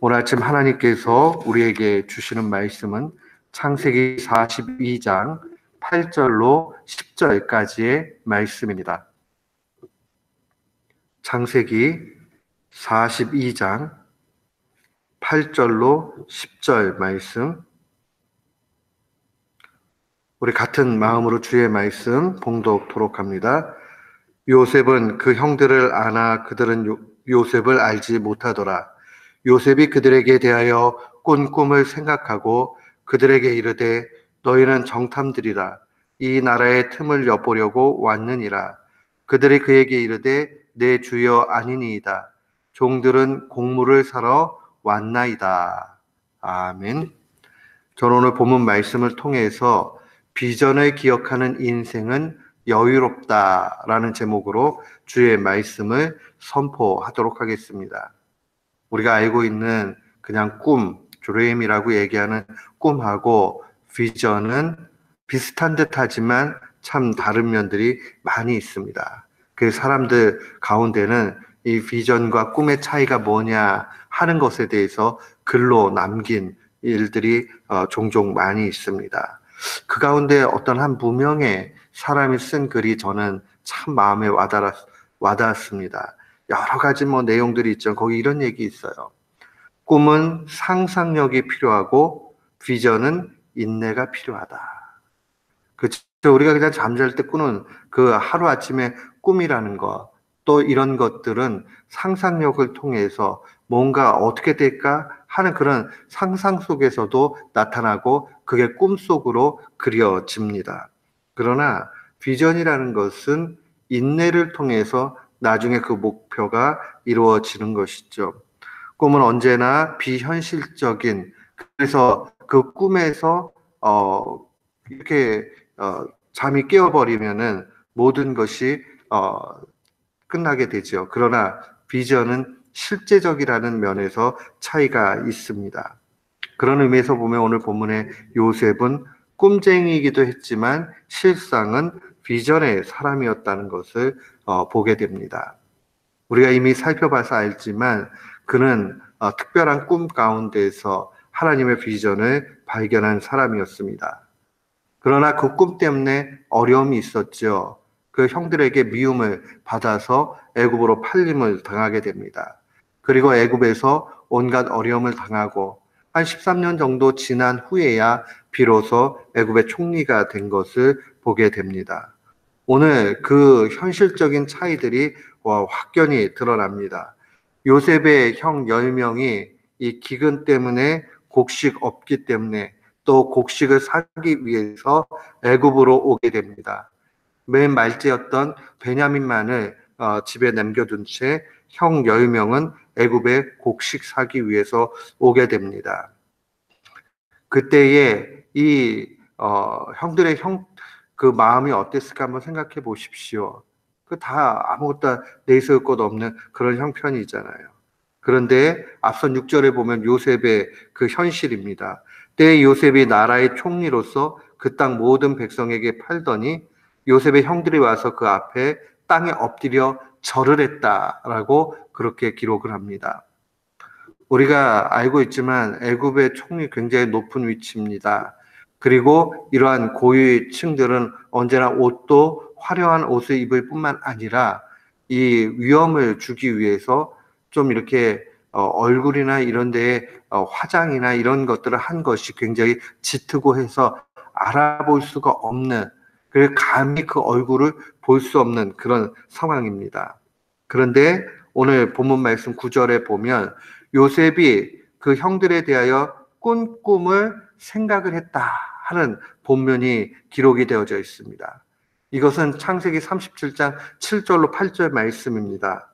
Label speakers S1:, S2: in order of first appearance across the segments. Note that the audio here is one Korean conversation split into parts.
S1: 오늘 아침 하나님께서 우리에게 주시는 말씀은 창세기 42장 8절로 10절까지의 말씀입니다. 창세기 42장 8절로 10절 말씀, 우리 같은 마음으로 주의 말씀 봉독토록 합니다. 요셉은 그 형들을 아나 그들은 요셉을 알지 못하더라. 요셉이 그들에게 대하여 꾼 꿈을 생각하고 그들에게 이르되 너희는 정탐들이라. 이 나라의 틈을 엿보려고 왔느니라. 그들이 그에게 이르되 내 주여 아니니이다. 종들은 곡물을 사러 왔나이다. 아멘. 저는 오늘 본문 말씀을 통해서 비전을 기억하는 인생은 여유롭다라는 제목으로 주의 말씀을 선포하도록 하겠습니다. 우리가 알고 있는 그냥 꿈, 드림이라고 얘기하는 꿈하고 비전은 비슷한 듯 하지만 참 다른 면들이 많이 있습니다. 그 사람들 가운데는 이 비전과 꿈의 차이가 뭐냐 하는 것에 대해서 글로 남긴 일들이 종종 많이 있습니다. 그 가운데 어떤 한 무명의 사람이 쓴 글이 저는 참 마음에 와닿았습니다. 여러 가지 내용들이 있죠. 거기 이런 얘기 있어요. 꿈은 상상력이 필요하고 비전은 인내가 필요하다. 그렇죠. 우리가 그냥 잠잘 때 꾸는 그 하루아침에 꿈이라는 것, 또 이런 것들은 상상력을 통해서 뭔가 어떻게 될까 하는 그런 상상 속에서도 나타나고 그게 꿈속으로 그려집니다. 그러나 비전이라는 것은 인내를 통해서 나중에 그 목표가 이루어지는 것이죠. 꿈은 언제나 비현실적인, 그래서 그 꿈에서 이렇게 잠이 깨어버리면은 모든 것이 끝나게 되죠. 그러나 비전은 실제적이라는 면에서 차이가 있습니다. 그런 의미에서 보면 오늘 본문의 요셉은 꿈쟁이이기도 했지만 실상은 비전의 사람이었다는 것을 보게 됩니다. 우리가 이미 살펴봐서 알지만 그는 특별한 꿈 가운데서 하나님의 비전을 발견한 사람이었습니다. 그러나 그 꿈 때문에 어려움이 있었죠. 그 형들에게 미움을 받아서 애굽으로 팔림을 당하게 됩니다. 그리고 애굽에서 온갖 어려움을 당하고 한 13년 정도 지난 후에야 비로소 애굽의 총리가 된 것을 보게 됩니다. 오늘 그 현실적인 차이들이 확연히 드러납니다. 요셉의 형 10명이 이 기근 때문에 곡식 없기 때문에 또 곡식을 사기 위해서 애굽으로 오게 됩니다. 맨 말째였던 베냐민만을 집에 남겨둔 채 형 10명은 애굽에 곡식 사기 위해서 오게 됩니다. 그때에 이 형들의 그 마음이 어땠을까 한번 생각해 보십시오. 그 다 아무것도 내세울 것 없는 그런 형편이잖아요. 그런데 앞선 6절에 보면 요셉의 그 현실입니다. 때에 요셉이 나라의 총리로서 그 땅 모든 백성에게 팔더니 요셉의 형들이 와서 그 앞에 땅에 엎드려 절을 했다라고 그렇게 기록을 합니다. 우리가 알고 있지만 애굽의 총리 굉장히 높은 위치입니다. 그리고 이러한 고위층들은 언제나 옷도 화려한 옷을 입을 뿐만 아니라 이 위엄을 주기 위해서 좀 이렇게 얼굴이나 이런 데에 화장이나 이런 것들을 한 것이 굉장히 짙고 해서 알아볼 수가 없는, 그리고 감히 그 얼굴을 볼 수 없는 그런 상황입니다. 그런데 오늘 본문 말씀 9절에 보면 요셉이 그 형들에 대하여 꾼 꿈을 생각을 했다 하는 본문이 기록이 되어져 있습니다. 이것은 창세기 37장 7절로 8절 말씀입니다.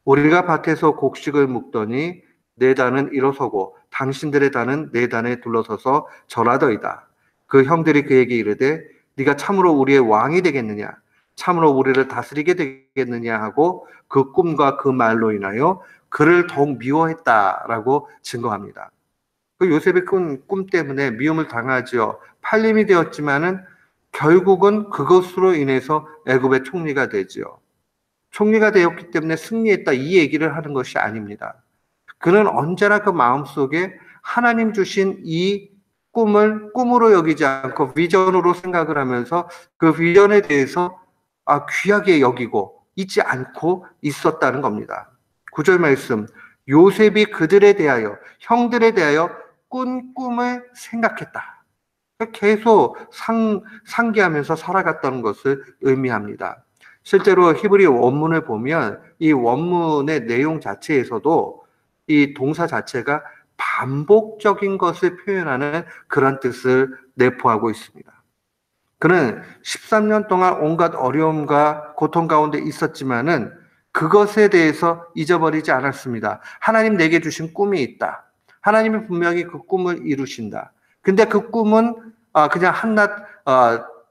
S1: 우리가 밭에서 곡식을 묵더니 내 단은 일어서고 당신들의 단은 내 단에 둘러서서 절하더이다. 그 형들이 그에게 이르되 네가 참으로 우리의 왕이 되겠느냐, 참으로 우리를 다스리게 되겠느냐 하고 그 꿈과 그 말로 인하여 그를 더욱 미워했다라고 증거합니다. 그 요셉의 꿈 때문에 미움을 당하지요. 팔림이 되었지만은 결국은 그것으로 인해서 애굽의 총리가 되지요. 총리가 되었기 때문에 승리했다 이 얘기를 하는 것이 아닙니다. 그는 언제나 그 마음속에 하나님 주신 이 꿈을 꿈으로 여기지 않고 비전으로 생각을 하면서 그 비전에 대해서 귀하게 여기고 잊지 않고 있었다는 겁니다. 9절 말씀, 요셉이 그들에 대하여, 형들에 대하여 꾼 꿈을 생각했다. 계속 상기하면서 살아갔다는 것을 의미합니다. 실제로 히브리 원문을 보면 이 원문의 내용 자체에서도 이 동사 자체가 반복적인 것을 표현하는 그런 뜻을 내포하고 있습니다. 그는 13년 동안 온갖 어려움과 고통 가운데 있었지만은 그것에 대해서 잊어버리지 않았습니다. 하나님 내게 주신 꿈이 있다. 하나님이 분명히 그 꿈을 이루신다. 근데 그 꿈은 그냥 한낮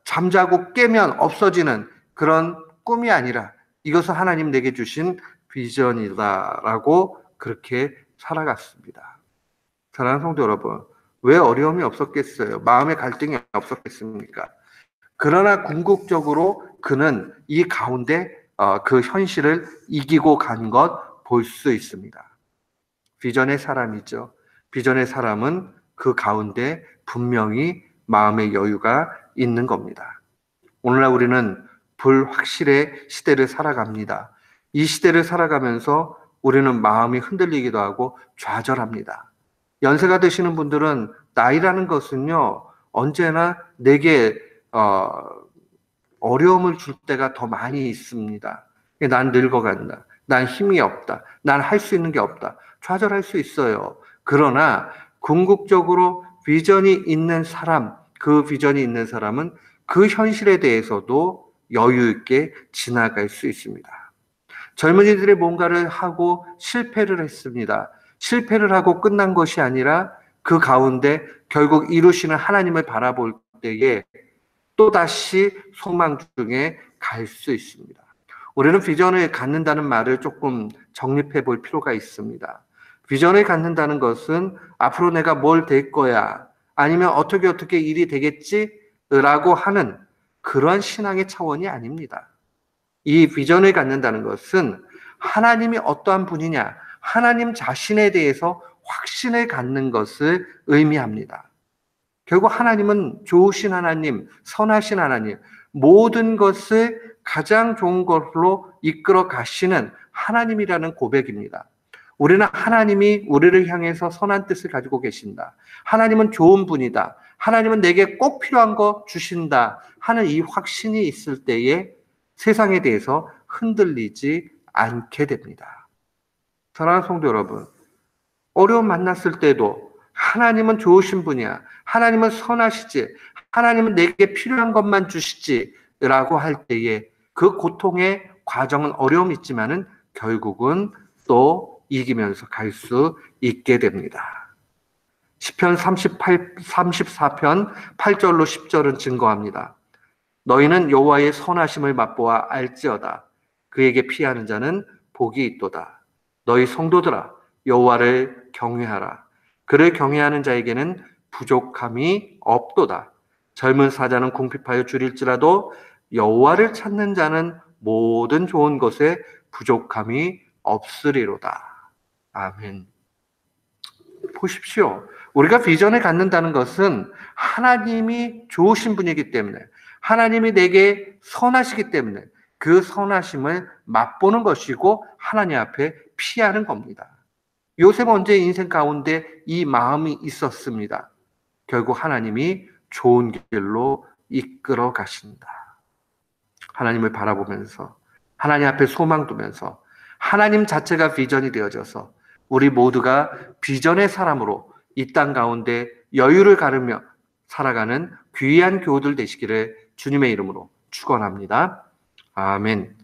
S1: 잠자고 깨면 없어지는 그런 꿈이 아니라 이것은 하나님 내게 주신 비전이다라고 그렇게 살아갔습니다. 사랑하는 성도 여러분, 왜 어려움이 없었겠어요? 마음의 갈등이 없었겠습니까? 그러나 궁극적으로 그는 이 가운데 그 현실을 이기고 간 것 볼 수 있습니다. 비전의 사람이죠. 비전의 사람은 그 가운데 분명히 마음의 여유가 있는 겁니다. 오늘날 우리는 불확실의 시대를 살아갑니다. 이 시대를 살아가면서 우리는 마음이 흔들리기도 하고 좌절합니다. 연세가 드시는 분들은 나이라는 것은요, 언제나 내게 어려움을 줄 때가 더 많이 있습니다. 난 늙어간다. 난 힘이 없다. 난 할 수 있는 게 없다. 좌절할 수 있어요. 그러나 궁극적으로 비전이 있는 사람, 그 비전이 있는 사람은 그 현실에 대해서도 여유 있게 지나갈 수 있습니다. 젊은이들이 뭔가를 하고 실패를 했습니다. 실패를 하고 끝난 것이 아니라 그 가운데 결국 이루시는 하나님을 바라볼 때에 또다시 소망 중에 갈 수 있습니다. 우리는 비전을 갖는다는 말을 조금 정립해 볼 필요가 있습니다. 비전을 갖는다는 것은 앞으로 내가 뭘 될 거야, 아니면 어떻게 일이 되겠지? 라고 하는 그런 신앙의 차원이 아닙니다. 이 비전을 갖는다는 것은 하나님이 어떠한 분이냐, 하나님 자신에 대해서 확신을 갖는 것을 의미합니다. 결국 하나님은 좋으신 하나님, 선하신 하나님, 모든 것을 가장 좋은 것으로 이끌어 가시는 하나님이라는 고백입니다. 우리는 하나님이 우리를 향해서 선한 뜻을 가지고 계신다. 하나님은 좋은 분이다. 하나님은 내게 꼭 필요한 거 주신다 하는 이 확신이 있을 때에 세상에 대해서 흔들리지 않게 됩니다. 사랑하는 성도 여러분, 어려움 만났을 때도 하나님은 좋으신 분이야. 하나님은 선하시지. 하나님은 내게 필요한 것만 주시지. 라고 할 때에 그 고통의 과정은 어려움이 있지만은 결국은 또 이기면서 갈 수 있게 됩니다. 시편 34편 8절로 10절은 증거합니다. 너희는 여호와의 선하심을 맛보아 알지어다. 그에게 피하는 자는 복이 있도다. 너희 성도들아, 여호와를 경외하라. 그를 경외하는 자에게는 부족함이 없도다. 젊은 사자는 궁핍하여 줄일지라도 여호와를 찾는 자는 모든 좋은 것에 부족함이 없으리로다. 아멘. 보십시오. 우리가 비전을 갖는다는 것은 하나님이 좋으신 분이기 때문에, 하나님이 내게 선하시기 때문에 그 선하심을 맛보는 것이고 하나님 앞에 피하는 겁니다. 요셉은 언제 인생 가운데 이 마음이 있었습니다. 결국 하나님이 좋은 길로 이끌어 가신다. 하나님을 바라보면서, 하나님 앞에 소망 두면서, 하나님 자체가 비전이 되어져서 우리 모두가 비전의 사람으로 이 땅 가운데 여유를 가르며 살아가는 귀한 교우들 되시기를 주님의 이름으로 축원합니다. 아멘.